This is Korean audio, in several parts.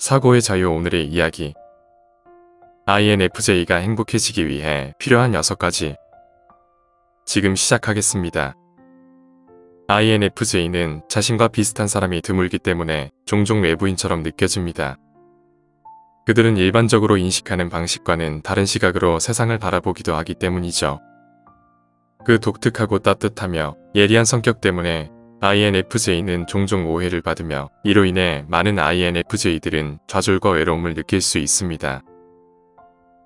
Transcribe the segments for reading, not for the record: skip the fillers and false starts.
사고의 자유. 오늘의 이야기. INFJ가 행복해지기 위해 필요한 6가지. 지금 시작하겠습니다. INFJ는 자신과 비슷한 사람이 드물기 때문에 종종 외부인처럼 느껴집니다. 그들은 일반적으로 인식하는 방식과는 다른 시각으로 세상을 바라보기도 하기 때문이죠. 그 독특하고 따뜻하며 예리한 성격 때문에 INFJ는 종종 오해를 받으며 이로 인해 많은 INFJ들은 좌절과 외로움을 느낄 수 있습니다.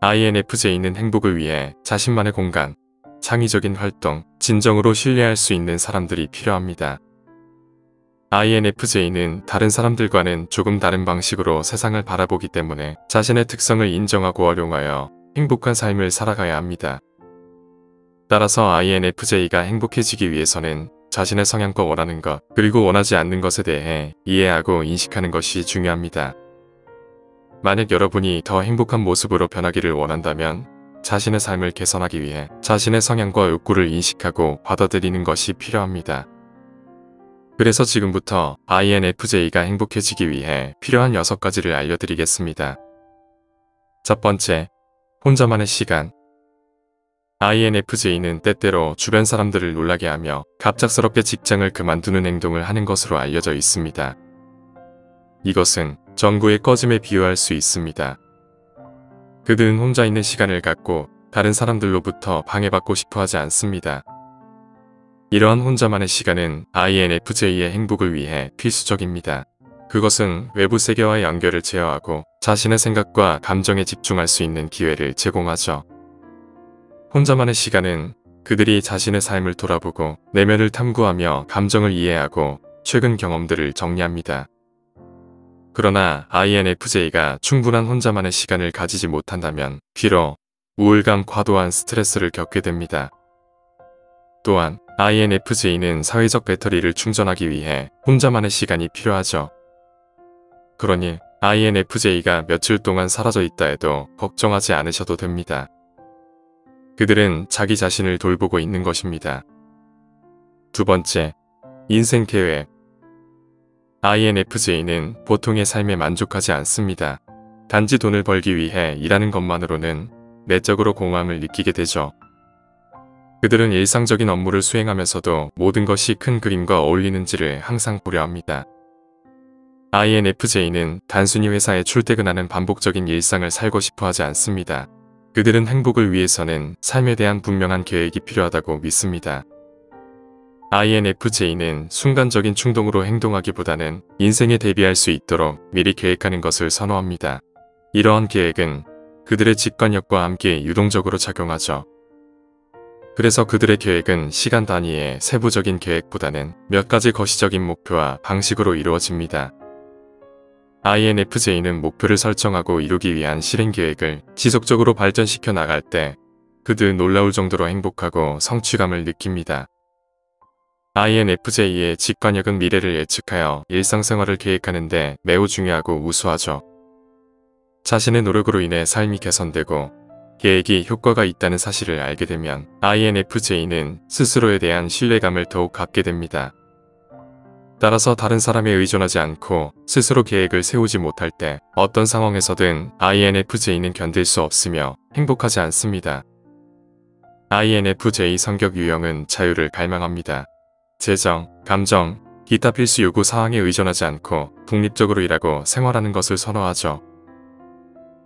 INFJ는 행복을 위해 자신만의 공간, 창의적인 활동, 진정으로 신뢰할 수 있는 사람들이 필요합니다. INFJ는 다른 사람들과는 조금 다른 방식으로 세상을 바라보기 때문에 자신의 특성을 인정하고 활용하여 행복한 삶을 살아가야 합니다. 따라서 INFJ가 행복해지기 위해서는 자신의 성향과 원하는 것, 그리고 원하지 않는 것에 대해 이해하고 인식하는 것이 중요합니다. 만약 여러분이 더 행복한 모습으로 변하기를 원한다면 자신의 삶을 개선하기 위해 자신의 성향과 욕구를 인식하고 받아들이는 것이 필요합니다. 그래서 지금부터 INFJ가 행복해지기 위해 필요한 6가지를 알려드리겠습니다. 첫 번째, 혼자만의 시간. INFJ는 때때로 주변 사람들을 놀라게 하며 갑작스럽게 직장을 그만두는 행동을 하는 것으로 알려져 있습니다. 이것은 전구의 꺼짐에 비유할 수 있습니다. 그들은 혼자 있는 시간을 갖고 다른 사람들로부터 방해받고 싶어 하지 않습니다. 이러한 혼자만의 시간은 INFJ의 행복을 위해 필수적입니다. 그것은 외부 세계와의 연결을 제어하고 자신의 생각과 감정에 집중할 수 있는 기회를 제공하죠. 혼자만의 시간은 그들이 자신의 삶을 돌아보고 내면을 탐구하며 감정을 이해하고 최근 경험들을 정리합니다. 그러나 INFJ가 충분한 혼자만의 시간을 가지지 못한다면 피로, 우울감, 과도한 스트레스를 겪게 됩니다. 또한 INFJ는 사회적 배터리를 충전하기 위해 혼자만의 시간이 필요하죠. 그러니 INFJ가 며칠 동안 사라져 있다 해도 걱정하지 않으셔도 됩니다. 그들은 자기 자신을 돌보고 있는 것입니다. 두 번째, 인생 계획. INFJ는 보통의 삶에 만족하지 않습니다. 단지 돈을 벌기 위해 일하는 것만으로는 내적으로 공허함을 느끼게 되죠. 그들은 일상적인 업무를 수행하면서도 모든 것이 큰 그림과 어울리는지를 항상 보려 합니다. INFJ는 단순히 회사에 출퇴근하는 반복적인 일상을 살고 싶어 하지 않습니다. 그들은 행복을 위해서는 삶에 대한 분명한 계획이 필요하다고 믿습니다. INFJ는 순간적인 충동으로 행동하기보다는 인생에 대비할 수 있도록 미리 계획하는 것을 선호합니다. 이러한 계획은 그들의 직관력과 함께 유동적으로 작용하죠. 그래서 그들의 계획은 시간 단위의 세부적인 계획보다는 몇 가지 거시적인 목표와 방식으로 이루어집니다. INFJ는 목표를 설정하고 이루기 위한 실행 계획을 지속적으로 발전시켜 나갈 때 그들 놀라울 정도로 행복하고 성취감을 느낍니다. INFJ의 직관력은 미래를 예측하여 일상생활을 계획하는 데 매우 중요하고 우수하죠. 자신의 노력으로 인해 삶이 개선되고 계획이 효과가 있다는 사실을 알게 되면 INFJ는 스스로에 대한 신뢰감을 더욱 갖게 됩니다. 따라서 다른 사람에 의존하지 않고 스스로 계획을 세우지 못할 때 어떤 상황에서든 INFJ는 견딜 수 없으며 행복하지 않습니다. INFJ 성격 유형은 자유를 갈망합니다. 재정, 감정, 기타 필수 요구 사항에 의존하지 않고 독립적으로 일하고 생활하는 것을 선호하죠.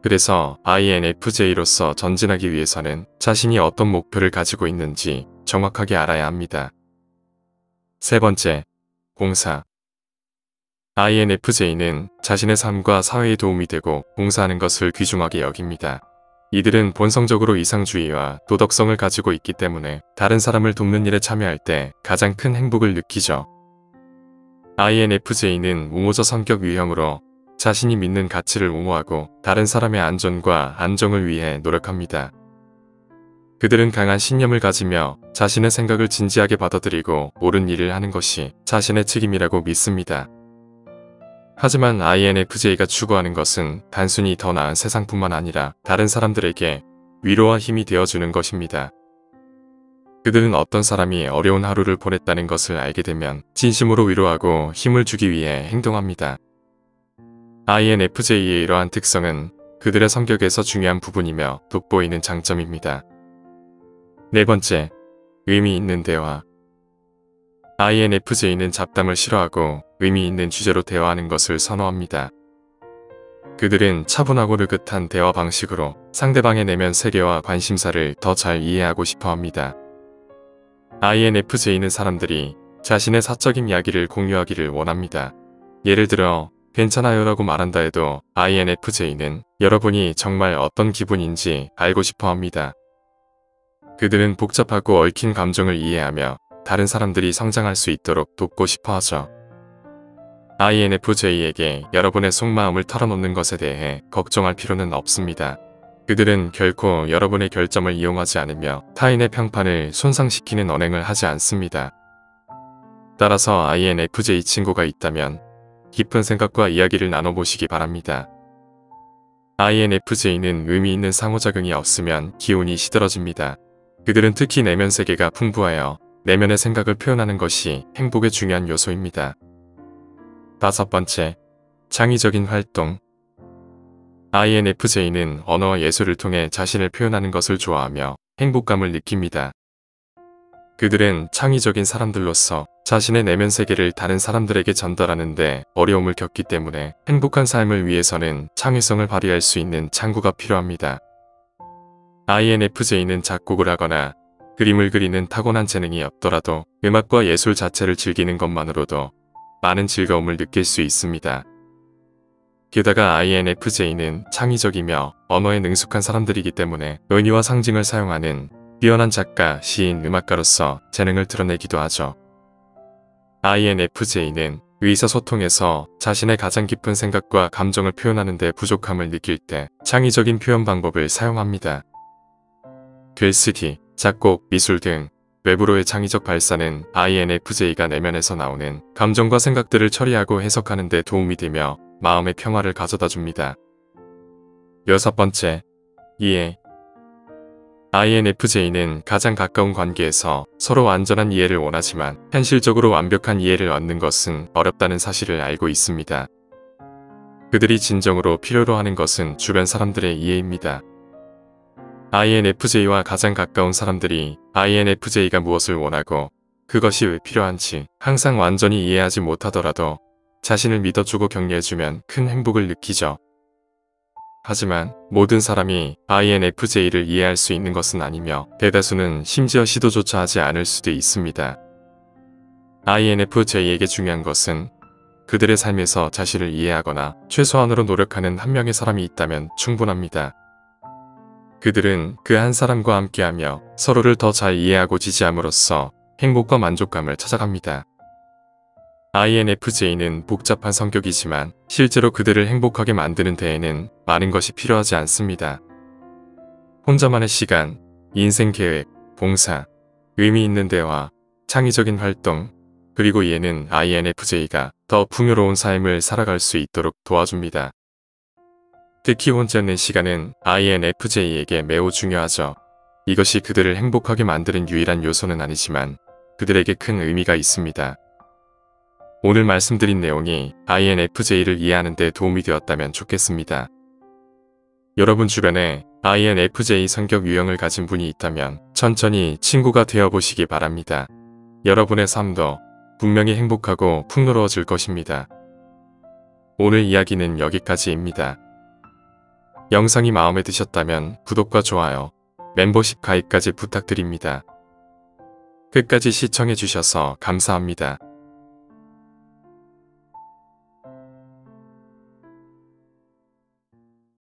그래서 INFJ로서 전진하기 위해서는 자신이 어떤 목표를 가지고 있는지 정확하게 알아야 합니다. 세 번째, 봉사. INFJ는 자신의 삶과 사회에 도움이 되고 봉사하는 것을 귀중하게 여깁니다. 이들은 본성적으로 이상주의와 도덕성을 가지고 있기 때문에 다른 사람을 돕는 일에 참여할 때 가장 큰 행복을 느끼죠. INFJ는 우모적 성격 유형으로 자신이 믿는 가치를 옹호하고 다른 사람의 안전과 안정을 위해 노력합니다. 그들은 강한 신념을 가지며 자신의 생각을 진지하게 받아들이고 옳은 일을 하는 것이 자신의 책임이라고 믿습니다. 하지만 INFJ가 추구하는 것은 단순히 더 나은 세상뿐만 아니라 다른 사람들에게 위로와 힘이 되어주는 것입니다. 그들은 어떤 사람이 어려운 하루를 보냈다는 것을 알게 되면 진심으로 위로하고 힘을 주기 위해 행동합니다. INFJ의 이러한 특성은 그들의 성격에서 중요한 부분이며 돋보이는 장점입니다. 네 번째, 의미 있는 대화. INFJ는 잡담을 싫어하고 의미 있는 주제로 대화하는 것을 선호합니다. 그들은 차분하고 느긋한 대화 방식으로 상대방의 내면 세계와 관심사를 더 잘 이해하고 싶어 합니다. INFJ는 사람들이 자신의 사적인 이야기를 공유하기를 원합니다. 예를 들어 괜찮아요 라고 말한다 해도 INFJ는 여러분이 정말 어떤 기분인지 알고 싶어 합니다. 그들은 복잡하고 얽힌 감정을 이해하며 다른 사람들이 성장할 수 있도록 돕고 싶어 하죠. INFJ에게 여러분의 속마음을 털어놓는 것에 대해 걱정할 필요는 없습니다. 그들은 결코 여러분의 결점을 이용하지 않으며 타인의 평판을 손상시키는 언행을 하지 않습니다. 따라서 INFJ 친구가 있다면 깊은 생각과 이야기를 나눠보시기 바랍니다. INFJ는 의미 있는 상호작용이 없으면 기운이 시들어집니다. 그들은 특히 내면 세계가 풍부하여 내면의 생각을 표현하는 것이 행복의 중요한 요소입니다. 다섯 번째, 창의적인 활동. INFJ는 언어와 예술을 통해 자신을 표현하는 것을 좋아하며 행복감을 느낍니다. 그들은 창의적인 사람들로서 자신의 내면 세계를 다른 사람들에게 전달하는데 어려움을 겪기 때문에 행복한 삶을 위해서는 창의성을 발휘할 수 있는 창구가 필요합니다. INFJ는 작곡을 하거나 그림을 그리는 타고난 재능이 없더라도 음악과 예술 자체를 즐기는 것만으로도 많은 즐거움을 느낄 수 있습니다. 게다가 INFJ는 창의적이며 언어에 능숙한 사람들이기 때문에 은유와 상징을 사용하는 뛰어난 작가, 시인, 음악가로서 재능을 드러내기도 하죠. INFJ는 의사소통에서 자신의 가장 깊은 생각과 감정을 표현하는 데 부족함을 느낄 때 창의적인 표현 방법을 사용합니다. 글쓰기, 작곡, 미술 등 외부로의 창의적 발사는 INFJ가 내면에서 나오는 감정과 생각들을 처리하고 해석하는 데 도움이 되며 마음의 평화를 가져다 줍니다. 여섯 번째, 이해. INFJ는 가장 가까운 관계에서 서로 완전한 이해를 원하지만 현실적으로 완벽한 이해를 얻는 것은 어렵다는 사실을 알고 있습니다. 그들이 진정으로 필요로 하는 것은 주변 사람들의 이해입니다. INFJ와 가장 가까운 사람들이 INFJ가 무엇을 원하고 그것이 왜 필요한지 항상 완전히 이해하지 못하더라도 자신을 믿어주고 격려해주면 큰 행복을 느끼죠. 하지만 모든 사람이 INFJ를 이해할 수 있는 것은 아니며 대다수는 심지어 시도조차 하지 않을 수도 있습니다. INFJ에게 중요한 것은 그들의 삶에서 자신을 이해하거나 최소한으로 노력하는 한 명의 사람이 있다면 충분합니다. 그들은 그 한 사람과 함께하며 서로를 더 잘 이해하고 지지함으로써 행복과 만족감을 찾아갑니다. INFJ는 복잡한 성격이지만 실제로 그들을 행복하게 만드는 데에는 많은 것이 필요하지 않습니다. 혼자만의 시간, 인생 계획, 봉사, 의미 있는 대화, 창의적인 활동, 그리고 이해는 INFJ가 더 풍요로운 삶을 살아갈 수 있도록 도와줍니다. 특히 혼자 있는 시간은 INFJ에게 매우 중요하죠. 이것이 그들을 행복하게 만드는 유일한 요소는 아니지만 그들에게 큰 의미가 있습니다. 오늘 말씀드린 내용이 INFJ를 이해하는 데 도움이 되었다면 좋겠습니다. 여러분 주변에 INFJ 성격 유형을 가진 분이 있다면 천천히 친구가 되어보시기 바랍니다. 여러분의 삶도 분명히 행복하고 풍요로워질 것입니다. 오늘 이야기는 여기까지입니다. 영상이 마음에 드셨다면 구독과 좋아요, 멤버십 가입까지 부탁드립니다. 끝까지 시청해주셔서 감사합니다.